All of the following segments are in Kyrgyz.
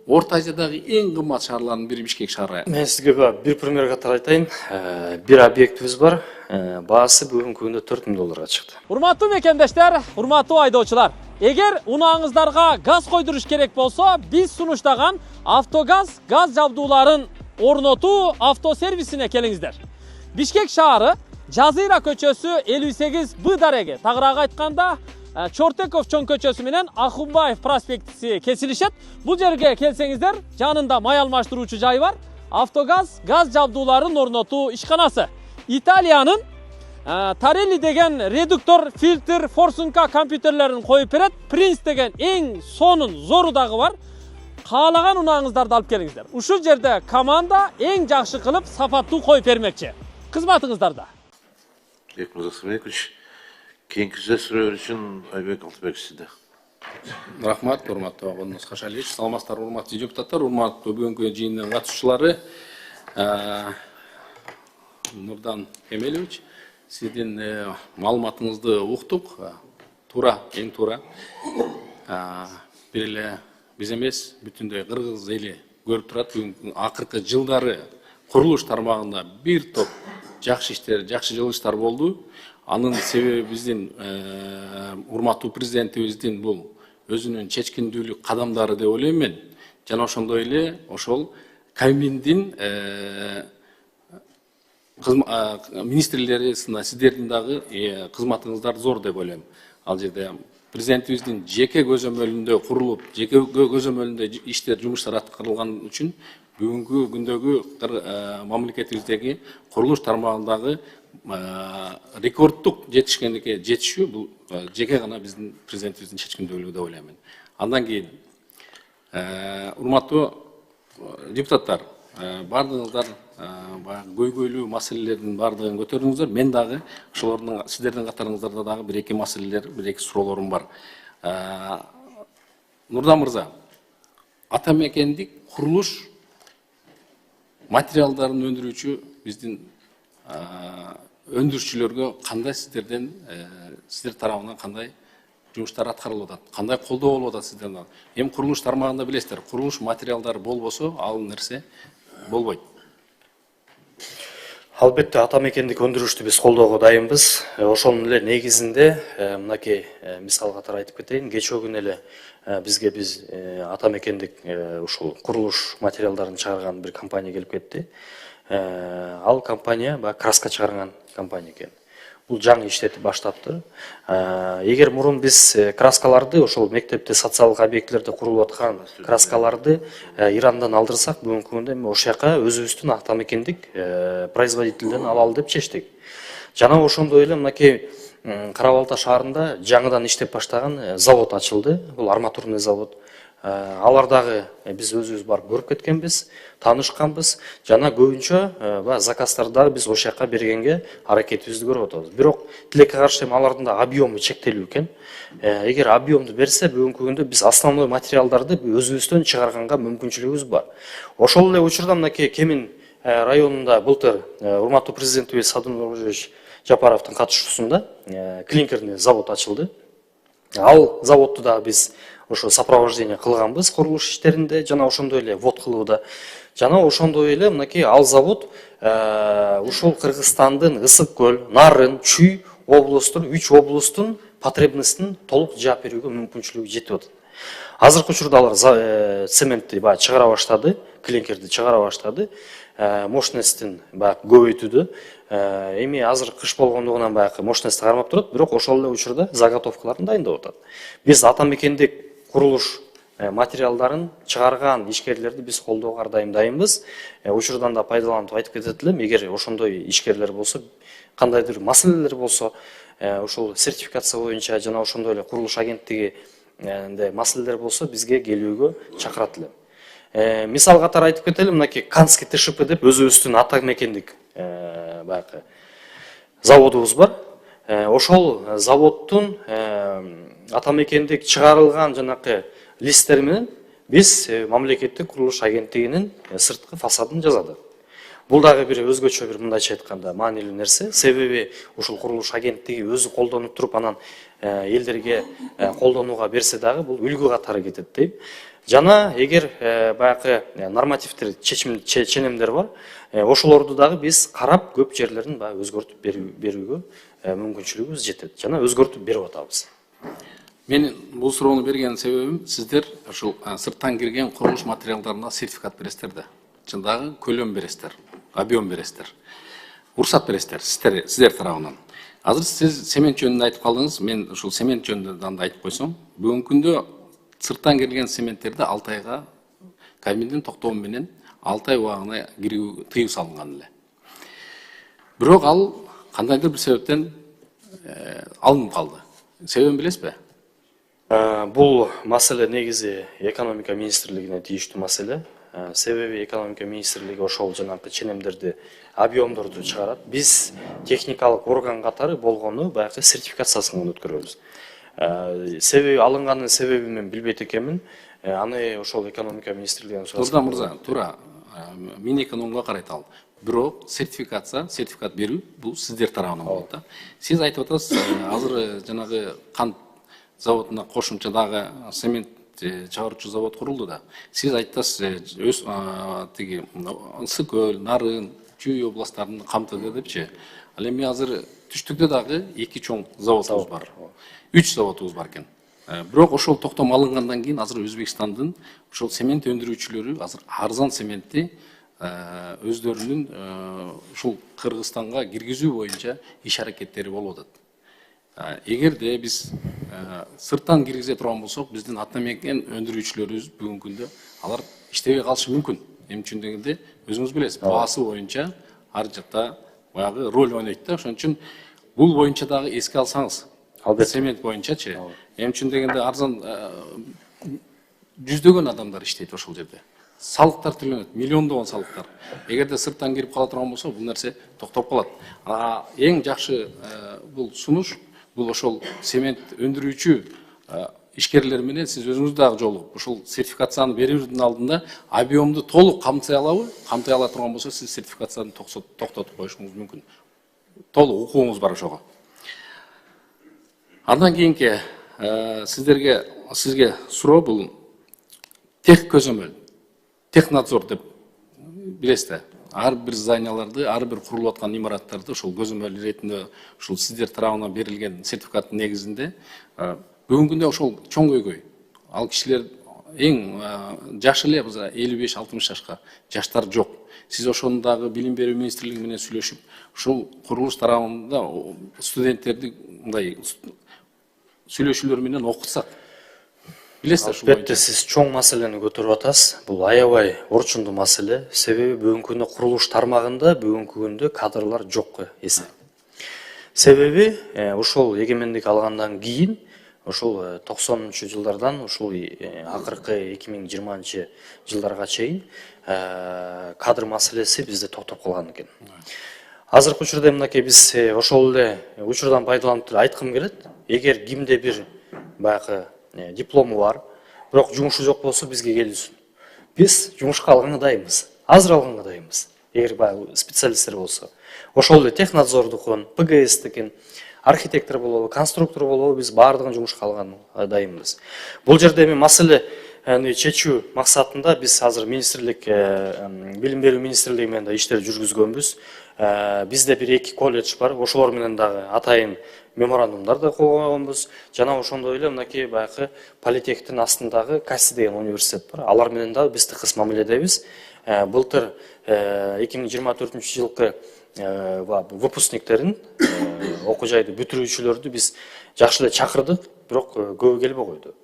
Орта Азиядағы ең қымбат шаһарлардың бірі Бишкек шаһары. Мен сізге бір пример қатар айтайын. Bir объектimiz бар. Бағасы бүгінгі күнде $4000 шықты. Урматтуу мекендештер, урматтуу айдоочулар. Эгер унааңыздарга газ койдуруш керек болсо, биз сунуштаган Автогаз газ жабдууларын орнотуу автосервисине келиңиздер. Бишкек шаары Жазира көчөсү 58Б дареги. Тагыраак айтканда, Чортеков чоң көчөсү менен Ахунбаев проспектиси кесилишет. Бул жерге келсеңиздер, жанында май алмаштыруучу жай бар. Автогаз газ жабдууларын орнотуу ишканасы. Италиянын Тарелли деген редуктор, фильтр, форсунка компьютерлерин коюп берет. Принц деген эң сонун зору дагы бар. Каалаган унааңыздарды алып келиңиздер. Ушул жерде команда эң жакшы кылып сапаттуу коюп бермекчи. Кызматыңыздарда. Бекмырза Сымбекович, кейінгі сөйлеу үшін Айбек Алтыбек сізді. Рахмат, урматтуу Абдынос Кашалиевич. Саламатсыздар, урматтуу депутаттар, урматтуу бүгүнкү жыйындын катышуучулары. Нурдан Эмелевич, сиздин маалыматыңызды уктук. Туура, эң туура. Бир эле биз эмес, бүтүндөй кыргыз эли көрүп турат. Бүгүнкү акыркы жылдары курулуш тармагында бир топ жакшы иштер, жакшы жылыштар болду. Анын себеби биздин урматтуу президентибиздин бул өзүнүн чечкиндүүлүк кадамдары деп ойлойм мен. Жана ошондой эле ошол Кабминдин министрлери сиздердин дагы кызматыңыздар зор деп ойлойм. Ал жерде президентибиздин жеке көзөмөлүндө курулуп, жеке көзөмөлүндө иштер, жумуштар аткарылган үчүн бүгүнкү күндөгү мамлекетибиздеги курулуш тармагындагы рекордтук жетишкендикке жетишүү бул жеке гана биздин президентибиздин чечкиндүүлүгү деп ойлойм мен. Андан кийин урматтуу депутаттар, бардыгыңыздар көйгөйлүү маселелердин бардыгын көтөрдүңүздөр. Мен дагы ошолордун сиздердин катарыңыздарда дагы бир эки маселелер, бир эки суроолорум бар. Нурдан мырза, ата мекендик курулуш материалдарын өндүрүүчү биздин өндүрүүчүлөргө кандай сиздер тарабынан кандай жумуштар аткарылып атат, кандай колдоо болуп атат сиздерден? Эми курулуш тармагында билесиздер, курулуш материалдары болбосо ал нерсе болбойт. Албетте ата мекендик өндүрүштү биз колдоого дайынбыз. Ошонун эле негизинде мынакей мисал катары айтып кетейин. Кечөө эле бизге ата мекендик ушул курулуш материалдарын чыгарган бир компания келип кетти. Ал компания краска чыгарган компания экен. Бул жаңы иштетип баштаптыр. Эгер мурун биз краскаларды ошол мектепте социалдык объектилерде курулуп аткан краскаларды Ирандан алдырсак, бүгүнкү күндө ошол жака өзүбүздүн ата мекендик производителден алалы деп чечтик. Жана ошондой эле мынакей Карабалта шаарында жаңыдан иштеп баштаган завод ачылды. Бул арматурный завод. Алар дагы биз өзүбүз барып көрүп кеткенбиз, таанышканбыз. Жана көбүнчө заказдарды биз ошол жака бергенге аракетибизди көрүп атабыз. Бирок тилекке каршы алардын да объему чектелүү экен. Эгер объемду берсе, бүгүнкү күндө биз основной материалдарды өзүбүздөн чыгарганга мүмкүнчүлүгүбүз бар. Ошол эле учурда мынакей Кемин районунда былтыр урматтуу президентибиз Садыр Нурбек Жапаровдун катышуусунда клинкерный завод ачылды. Ал заводду да биз ошо сопровождение кылганбыз курулуш иштеринде, жана ошондой эле вод кылууда. Жана ошондой эле мынакей ал завод ушул Кыргызстандын Ысык көл, Нарын, Чүй облустун 3 облустун потребностун толук жаап берүүгө мүмкүнчүлүгү жетип атат. Азыркы учурда алар цементти чыгара баштады, клинкерди чыгара баштады. Мощностин көбөйтүүдө. Эми азыр кыш болгондугунан мощность кармап турат, бирок ошол эле учурда заготовкаларын дайындап атат. Биз ата мекендик курулуш материалдарын чыгарган ишкерлерди биз колдоого ар дайынбыз. Учурдан да пайдаланып айтып кетет элем, эгер ошондой ишкерлер болсо, кандайдыр маселелер болсо, ошол сертификация боюнча жана ошондой эле курулуш агенттигинде маселелер болсо, бизге келүүгө чакырат элем. Мисал катары айтып кетели, мынакей Канский ТШП деп өзүбүздүн ата мекендик заводубуз бар. Ошол заводдун ата мекендик чыгарылган жанакы листтер менен биз мамлекеттик курулуш агенттигинин сырткы фасадын жазадык. Бул дагы бир өзгөчө бир мындайча айтканда маанилүү нерсе. Себеби ушул курулуш агенттиги өзү колдонуп туруп анан элдерге колдонууга берсе дагы бул үлгү катары кетет дейм. Жана эгер баягы нормативдер ченемдер бар, ошолорду дагы биз карап көп жерлерин баягы өзгөртүп берүүгө мүмкүнчүлүгүбүз жетет жана өзгөртүп берип атабыз. Мен бул суроону берген себебим, сиздер ушул сырттан кирген курулуш материалдарына сертификат бересиздер да. Чындагы көлөм бересиздер, объем бересиздер. Уруксат бересиздер сиздер тарабынан. Азыр сиз цемент жөнүндө айтып калдыңыз, мен ушул цемент жөнүндө да айтып койсом, бүгүнкү күндө сырттан келген цементтерди 6 айга Кабминдин токтому менен 6 ай убагына кирүү тыюу салынган эле. Бирок ал кандайдыр бир себептен алынып калды. Себебин билесизби? Бул маселе негизи экономика министрлигине тийиштүү маселе. Себеби экономика министрлиги ошол жанагы ченемдерди, объемдорду чыгарат. Биз техникалык орган катары болгону баягы сертификациясын өткөрөбүз. Себеби алынганын себебин мен билбейт экенмин. Аны ошол экономика министрлигинен сурасам. Турда мырза, туура. Минэкономго карайт ал. Бирок сертификат берүү бул сиздер тарабынан болот да. Сиз айтып атасыз, азыр жанагы кант заводуна кошумча дагы цемент чыгаруучу завод курулду да. Сиз айтасыз, өз тиги Ысык көл, Нарын, Чүй областтарын камтыды депчи. Ал эми азыр түштүктө дагы 2 чоң заводубуз бар. 3 заводубуз бар экен. Бирок ошол токтом алынгандан кийин азыр Өзбекстандын ошол цемент өндүрүүчүлөрү азыр арзан цементти өздөрүнүн ушул Кыргызстанга киргизүү боюнча иш аракеттери болуп атат. Эгерде биз сырттан киргизе турган болсок, биздин атамекен өндүрүүчүлөрүбүз бүгүнкү күндө алар иштебей калышы мүмкүн. Эмне үчүн дегенде, өзүңүз билесиз, баасы боюнча ар жакта баягы роль ойнойт да. Ошон үчүн бул боюнча дагы эске алсаңыз, цемент боюнчачы, эмне үчүн дегенде арзан жүздөгөн адамдар иштейт ошол жерде. Салыктар төлөнөт, миллиондогон салыктар. Эгерде сырттан кирип кала турган болсо, бул нерсе токтоп калат. Эң жакшы бул сунуш, бул ошол цемент өндүрүүчү ишкерлер менен сиз өзүңүз дагы жолугуп, ошол сертификацияны берүүнүн алдында объемду толук камтый алабы? Камтый ала турган болсо, сиз сертификацияны токтотуп коюшуңуз мүмкүн. Толук укугуңуз бар ошого. Андан кийинки сизге суроо бул тех көзөмөл, технадзор деп билесиз. Ар бир зданияларды, ар бир курулуп аткан имараттарды ошол көзөмөл иретинде ушул сиздер тарабынан берилген сертификаттын негизинде бүгүнкү күндө ошол чоң көйгөй. Ал кишилер эң жаш эле 55-60 жашка, жаштар жок. Сиз ошону дагы билим берүү министрлиги менен сүйлөшүп, ушул курулуш тарабында студенттерди мындай сүйлөшүүлөр менен окутсак. Билесиз, Албетте сиз чоң маселени көтөрүп атасыз. Бул аябай орчундуу маселе. Себеби бүгүнкү күндө курулуш тармагында бүгүнкү күндө кадрлар жокко эсе. Себеби ушул эгемендик алгандан кийин ушул 90-чы жылдардан ушул акыркы 2020 жылдарга чейин кадр маселеси бизде токтоп калган экен. Азыркы учурда мынакей биз ошол эле учурдан пайдаланып айткым келет. Эгер кимде бир баягы диплому бар, бирок жумушу жок болсо бизге келсин. Биз жумушка алганга дайынбыз. Азыр алганга дайынбыз. Эгер баягы специалисттер болсо. Ошол эле технадзордукун, ПГСтикин, архитектор болобу, конструктор болобу, биз баардыгын жумушка алганга дайынбыз. Бул жерде эми маселе чечүү максатында биз азыр министрлик, билим берүү министрлиги менен да иштер жүргүзгөнбүз. Бизде бир 2 колледж бар, ошолор менен дагы атайын меморандумдар да кол койгонбуз. Жана ошондой эле мынакей баягы политехтин астындагы Касси деген университет бар. Алар менен дагы биз тыкыз мамиледебиз. Былтыр 2024-жылкы выпускниктерин, окуу жайды бүтүрүүчүлөрдү биз жакшы эле чакырдык, бирок көбү келбей койду.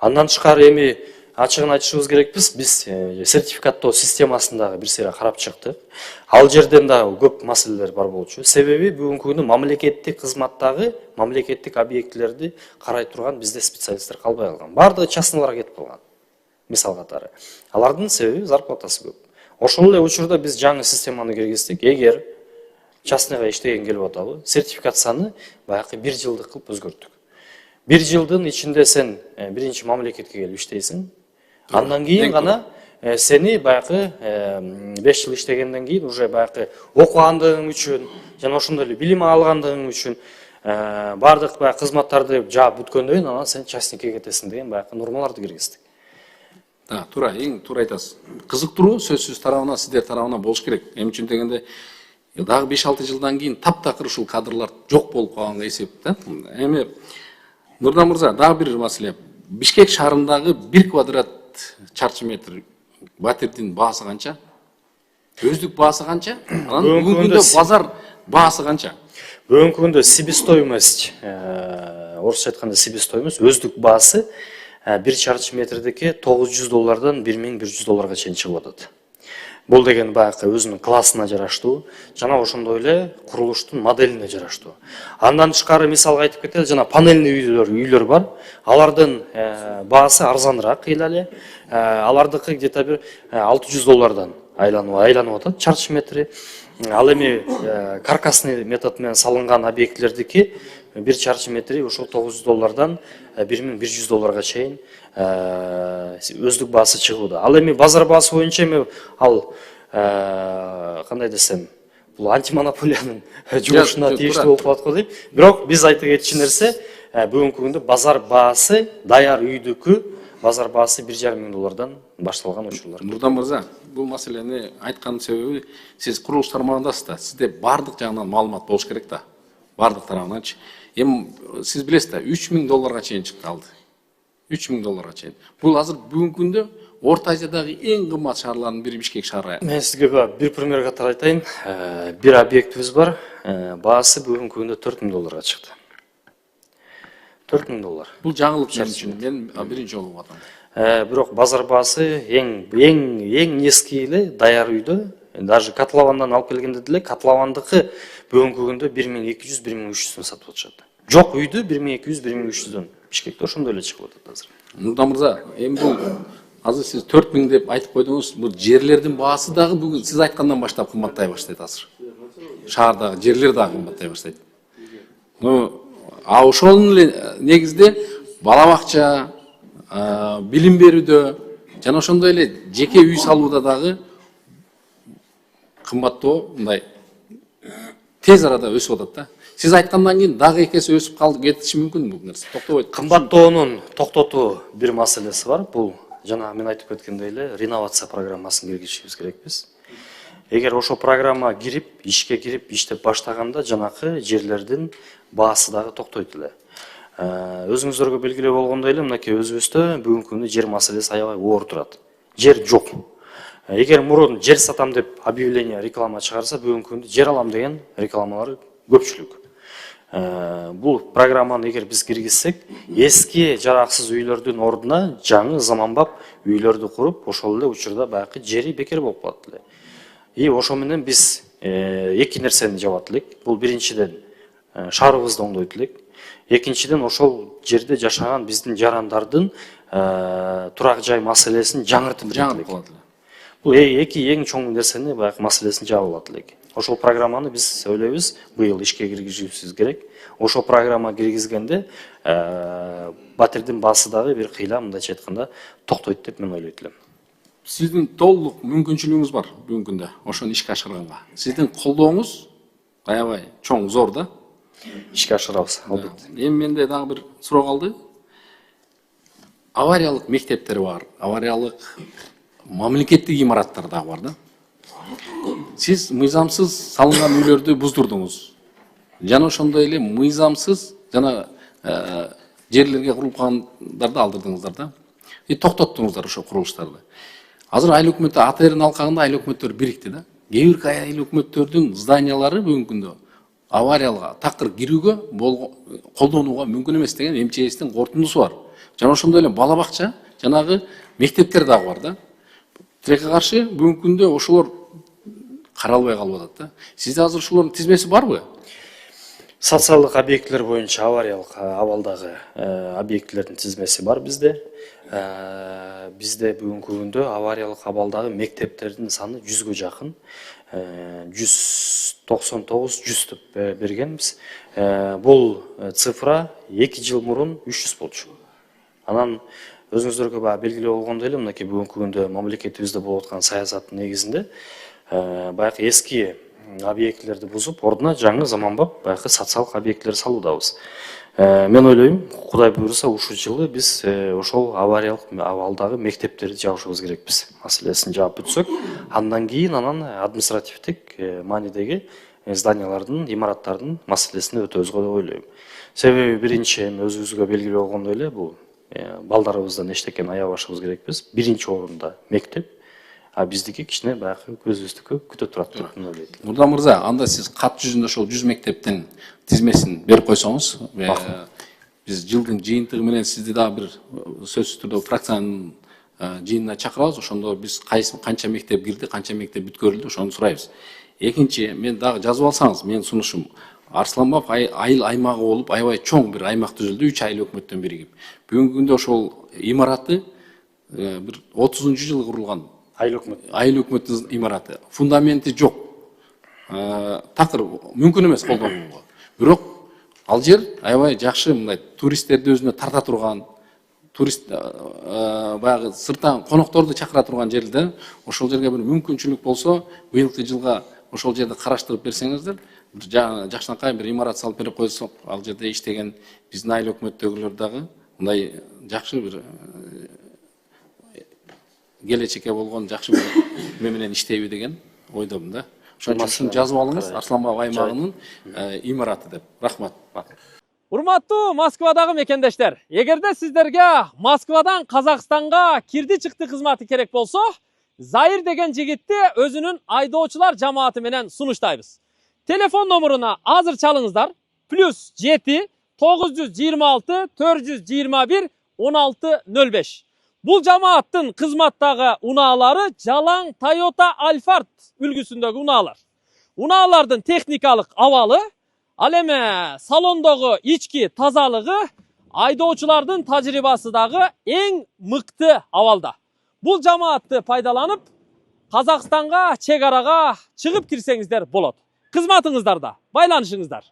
Андан тышкары эми ачыгын айтышыбыз керекпиз, биз сертификаттоо системасын дагы бир сыйра карап чыктык. Ал жерден дагы көп маселелер бар болчу. Себеби бүгүнкү күндө мамлекеттик кызматтагы мамлекеттик объектилерди карай турган бизде специалисттер калбай калган. Баардыгы частныйларга кетип калган. Мисал катары. Алардын себеби зарплатасы көп. Ошол эле учурда биз жаңы системаны киргиздик. Эгер частныйга иштеген келип атабы, сертификацияны баягы 1 жылдык кылып өзгөрттүк. 1 жылдын ичинде сен биринчи мамлекетке келип иштейсиң. Андан кийин гана сени баягы 5 жыл иштегенден кийин уже баягы окугандыгың үчүн жана ошондой эле билим алгандыгың үчүн баардык баягы кызматтарды жаап бүткөндөн кийин анан сен частникке кетесиң деген баягы нормаларды киргиздик. Да, туура, эң туура айтасыз. Кызыктыруу сөзсүз тарабына, сиздер тарабына болуш керек. Эмне үчүн дегенде, дагы 5-6 жылдан кийин таптакыр ушул кадрлар жок болуп калганга эсеп да. Эми Нурдан мырза, дагы бир маселе. Бишкек шаарындагы 1 квадрат чарчы метр батирдин баасы канча? Өздүк баасы канча? Анан бүгүнкү күндө базар баасы канча? Бүгүнкү күндө себестоимость, орусча айтканда себестоимость, өздүк баасы 1 чарчы метрдеки $900 $1100 чейин чыгып атат. Бул деген баягы өзүнүн классына жараштуу, жана ошондой эле курулуштун моделине жараштуу. Андан тышкары мисалга айтып кетели, жана панельный үйлөр бар. Алардын баасы арзаныраак эле. Алардыкы где-то бир $600 айланып атат чарчы метри. Ал эми каркасный метод менен салынган объектлердики 1 чарчы метри ошол $900 $1100 чейин өздүк баасы чыгууда. Ал эми базар баасы боюнча эми ал кандай десем, бул антимонополиянын жумушуна тийиштүү болуп калат го дейм. Бирок биз айта кетчү нерсе, бүгүнкү күндө базар баасы даяр үйдүкү базар баасы $1,500 башталган учурлар. Нурдан мырза, бул маселени айткан себеби, сиз курулуш тармагындасыз да, сизде бардык жагынан маалымат болуш керек да. Бардык тарабынанчы. Эми сиз билесиз да, $3000 чейин чыкты алды. $3000 чейин. Бул азыр бүгүнкү күндө Орто Азиядагы эң кымбат шаарлардын бири Бишкек шаары. Мен сизге бир пример катары айтайын. Бир объектибиз бар. Баасы бүгүнкү күндө $4000 чыкты. $4000. Бул жаңылык мен үчүн. Мен биринчи жолу угуп атам. Бирок базар баасы эң низкий эле даяр үйдө, даже котловандан алып келгенде деле котловандыкы бүгүнкү күндө 1200-1300 сатып атышат. Жок үйдү 1200-1300 Бишкекте ошондой эле чыгып атат азыр. Нурдан мырза, эми бул азыр сиз 4000 деп айтып койдуңуз, бул жерлердин баасы дагы бүгүн сиз айткандан баштап кымбаттай баштайт азыр. Шаардагы жерлер дагы кымбаттай баштайт. Ошонун эле негизде бала бакча, билим берүүдө жана ошондой эле жеке үй салууда дагы кымбаттоо мындай тез арада өсүп атат да. Сиз айткандан кийин дагы экеси өсүп калды кетиши мүмкүн бул нерсе. Токтобойт. Кымбаттоонун токтотуу бир маселеси бар. Бул жана мен айтып кеткендей эле реновация программасын киргизишибиз керекпиз. Эгер ошол программа ишке кирип, иштеп баштаганда жанакы жерлердин баасы дагы токтойт эле. Өзүңүздөргө белгилүү болгондой эле, мынакей өзүбүздө бүгүнкү күндө жер маселеси аябай оор турат. Жер жок. Эгер мурун жер сатам деп объявление, реклама чыгарса, бүгүнкү күндө жер алам деген рекламалар көпчүлүк. Бул программаны эгер биз киргизсек, эски жараксыз үйлөрдүн ордуна жаңы заманбап үйлөрдү куруп, ошол эле учурда баягы жери бекер болуп калат эле. И ошо менен биз эки нерсени жабат элек. Бул биринчиден шаарыбызды оңдойт элек. Экинчиден ошол жерде жашаган биздин жарандардын турак жай маселесин жаңыртып элек. Бул эки эң чоң нерсени баягы маселесин жаап алат элек. Ошол программаны биз ойлойбуз, быйыл ишке киргизишибиз керек. Ошол программа киргизгенде батирдин баасы дагы бир кыйла, мындайча айтканда, токтойт деп мен ойлойт элем. Сиздин толук мүмкүнчүлүгүңүз бар бүгүнкү күндө ошону ишке ашырганга. Сиздин колдооңуз аябай чоң, зор да. Ишке ашырабыз, албетте. Эми менде дагы бир суроо калды. Авариялык мектептер бар, авариялык мамлекеттик имараттар дагы бар да. Сиз мыйзамсыз салынган үйлөрдү буздурдуңуз. Жана ошондой эле мыйзамсыз жана жерлерге курулуп калгандарды алдырдыңыздар да. Токтоттуңуздар ошо курулуштарды. Азыр айыл өкмөтү АТРдин алкагында айыл өкмөттөр бирикти да. Кээ бир айыл өкмөттөрдүн зданиялары бүгүнкү күндө авариялык такыр кирүүгө колдонууга мүмкүн эмес деген МЧСтин корутундусу бар. Жана ошондой эле бала бакча, жанагы мектептер дагы бар да. Тилекке каршы бүгүнкү күндө ошолор каралбай калып атат да. Сизде азыр ушулардын тизмеси барбы? Социалдык объекттер боюнча авариялык абалдагы объектлердин тизмеси бар bizde. Бизде бүгүнкү күндө авариялык абалдагы мектептердин саны 100гө жакын. 199-100 деп бергенбиз. Бул цифра 2 жыл мурун 300 болчу. Анан өзүңүздөргө белгилүү болгондой эле, мынакей бүгүнкү күндө мамлекетибизде болуп аткан саясаттын негизинде баягы эски объектлерди бузуп, ордуна жаңы заманбап баягы социалдык объекттер салуудабыз. Мен ойлойм, Кудай буйруса ушул жылы биз ошол авариялык абалдагы мектептерди жабышыбыз керекпиз. Маселесин жаап бүтсөк, андан кийин административдик маанидеги зданиялардын, имараттардын маселесин өтөбүз деп ойлойм. Себеби биринчи өзүбүзгө белгилүү болгондой эле бул балдарыбыздан эчтекени аябашыбыз керекпиз. Биринчи орунда мектеп, а биздики кичине баягы көзүбүздүкү күтө турат деп ойлойм. Нурдан мырза, анда сиз кат жүзүндө ошол 100 мектептин тизмесин берип койсоңуз, биз жылдын жыйынтыгы менен сизди дагы бир сөзсүз түрдө фракциянын жыйынына чакырабыз. Ошондо биз канча мектеп кирди, канча мектеп бүткөрүлдү, ошону сурайбыз. Экинчи, мен дагы жазып алсаңыз, менин сунушум Арсланбап айыл аймагы болуп, аябай чоң бир аймак түзүлдү, 3 айыл өкмөттөн биригип. Бүгүнкү күндө ошол имараты бир 30-жылы курулган айыл өкмөттүн имараты. Фундаменти жок. Такыр мүмкүн эмес колдонууга. Бирок ал жер аябай жакшы, мындай туристтерди өзүнө тарта турган, турист баягы сырттан конокторду чакыра турган жер да. Ошол жерге бир мүмкүнчүлүк болсо, быйылкы жылга ошол жерди караштырып берсеңиздер, жакшынакай бир имарат салып берип койсок, ал жерде иштеген биздин айыл өкмөттөгүлөр дагы мындай жакшы бир келечекке болгон жакшы бир менен иштейби деген ойдомун да. Ошон үчүн жазып алыңыз, Арсланбап аймагынын имараты деп. Рахмат. Урматтуу Москвадагы мекендештер, эгерде сиздерге Москвадан Казакстанга кирди-чыкты кызматы керек болсо, Заир деген жигитти өзүнүн айдоочулар жамааты менен сунуштайбыз. Телефон номуруна азыр чалыңыздар. +7 926 421 1605. Бул жамааттын кызматтагы унаалары жалаң Toyota Alphard үлгүсүндөгү унаалар. Унаалардын техникалык абалы, ал эме салондогу ички тазалыгы айдоочулардын тажрыйбасы дагы эң мыкты абалда. Бул жамаатты пайдаланып, Казакстанга, чек арага чыгып кирсеңиздер болот. Кызматыңыздарда байланышыңыздар.